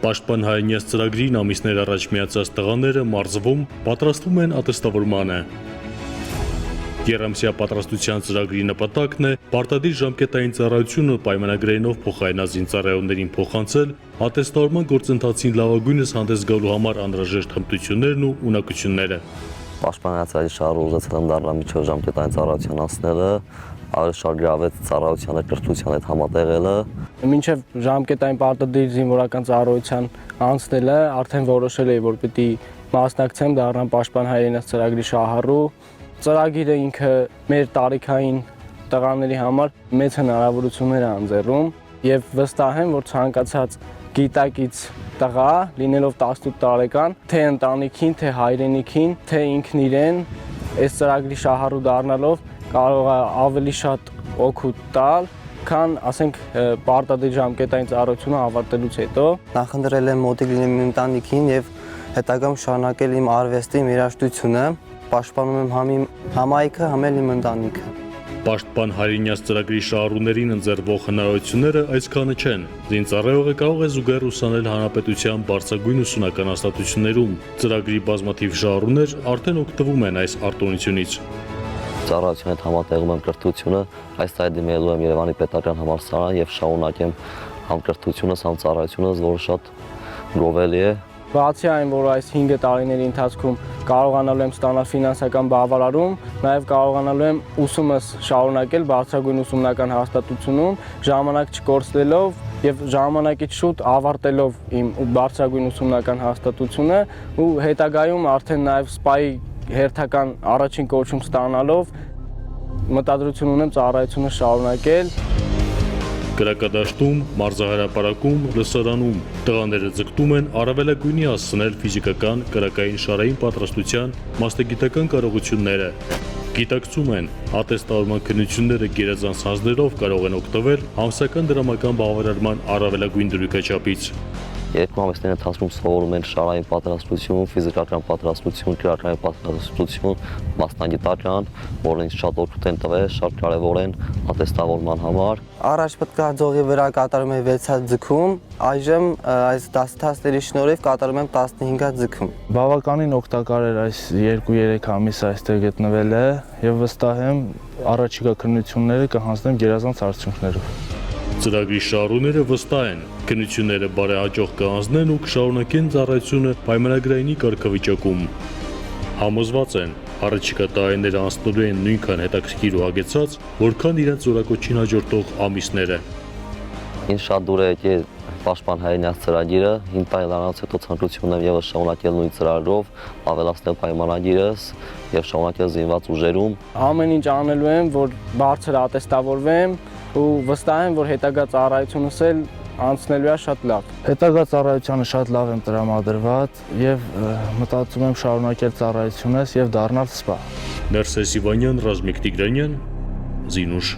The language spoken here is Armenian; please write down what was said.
Պաշտպան հայտնյաց ծրագրին ամիսներ առաջ միացած տղաները մարզվում պատրաստվում են ատեստավորմանը։ Երամսյա պատրաստության ծրագրի նպատակն է պարտադիր ժամկետային ծառայությունը պայմանագրերով փոխարինած զինծառայողներին փոխանցել ատեստավորման գործընթացին լավագույնս հանդես գալու համար անհրաժեշտ հմտություններն ու ունակությունները։ Պաշտպանության շահը ուզեցել եմ դառնալ միջով ժամկետային ծառայության անցնելը, ավելի շատ գրավեց ծառայության կրթության հետ համատեղելը։ Մինչև ժամկետային պարտադիր զինվորական ծառայության անցնելը արդեն որոշել էի, որ պիտի մասնակցեմ դառնամ պաշտպան հայրենաց ծրագրի շահառու։ Ծրագիրը ինքը մեր տարիքային տղաների համար մեծ հնարավորություններ է ընձեռում եւ վստահ եմ, որ ցանկացած գիտակից տղա, լինելով 18 տարեկան, թե ընտանիքին, թե հայրենիքին, թե ինքն իրեն, այս ծրագրի շահառու դառնալով կարող է ավելի շատ օգուտ տալ, քան ասենք պարտադիր ժամկետային ծառայությունը ավարտելուց հետո։ Նախընտրել եմ մոտիկ լինեմ իմ ընտանիքին եւ հետագայում շարունակել իմ արվեստի երաժշտությունը, պաշտպանում եմ համ իմ համայնքը, համ էլ իմ ընտանիքը։ Պաշտպան հայրենաց ծրագրի շահառուներին ընձեռվող հնարավորությունները այսքանը չեն։ Զինծառայողը կարող է զուգահեռ ուսանել հանրապետության բարձրագույն ուսումնական հաստատություններում։ Ծրագրի բազմաթիվ շահառուներ արդեն օգտվում են այս արտոնությունից։ Ծառայության հետ համատեղում եմ կրթությունը, այս տարի դիմելու եմ Երևանի պետական համալսարան եւ շարունակեմ համ կրթությունս, համ ծառայությունս, որը շատ գովելի է։ Բացի այն, որ այս 5 տարիների ընթացքում կարողանալու եմ ստանալ ֆինանսական բավարարում, նաև կարողանալու եմ ուսումս շարունակել բարձրագույն ուսումնական հաստատությունում, ժամանակ չկորցնելով եւ ժամանակից շուտ ավարտելով իմ բարձրագույն ուսումնական հաստատությունը ու հետագայում արդեն նաև սպայի հերթական առաջին կոչում ստանալով մտադրություն ունեմ ծառայությունը շարունակել։ Կրակադաշտում, մարզահրապարակում, լսարանում տղաները ձգտում են առավելագույնի հասցնել ֆիզիկական, կրակային շարային պատրաստության մասնագիտական կարողությունները։ Գիտակցում են, ատեստավորման քննությունները գերազանց հանձներով կարող են օգտվել ամսական դրամական բավարարման առավելագույն դրույքաչափից։ Երկու ամիսների ընթացքում սովորում են շարային պատրաստություն, ֆիզիկական պատրաստություն, կրակային պատրաստություն, մասնագիտական, որոնք ինձ շատ օգուտ են տվել, շատ կարևոր են ատեստավորման համար։ Առաջ պետք է ձողի վրա կատարում եմ 6-հատ ձգում, այժմ այս 10-թասների շնորհիվ կատարում եմ 15-հատ ձգում։ Բավականին օգտակար էր այս 2-3 ամիս այստեղ գտնվելը եւ վստահ եմ առաջիկա քննությունները կհանձնեմ գերազանց արդյունքներով։ Ծրագրի շահառուները վստահ են, քննությունները բարեհաջող կհանձնեն ու կշարունակեն ծառայությունը պայմանագրայինի կարգավիճակում։ Համոզված են, առաջիկա տարիները անցնելու են նույնքան հետաքրքիր ու հագեցած, որքան իրենց զորակոչին հաջորդող ամիսները։ Ինձ շատ դուր է եկել պաշտպան հայրենաց ծրագիրը, 5 տարիներից հետո ցանկություն եմ եւս շարունակել նույն ծրագրով, ավելացնել պայմանագիրս եւ շարունակել զինված ուժերում։ Ամեն ինչ անելու եմ, որ բարձր ատեստավորվեմ ու վստահ եմ, որ հետագա ծառայությունս էլ անցնելու է շատ լավ։ Հետագա ծառայությանը շատ լավ եմ տրամադրված եւ մտածում եմ շարունակել ծառայությունս եւ դառնալ սպա։ Ներսես Իվանյան, Ռազմիկ Տիգրանյան, Զինուշ։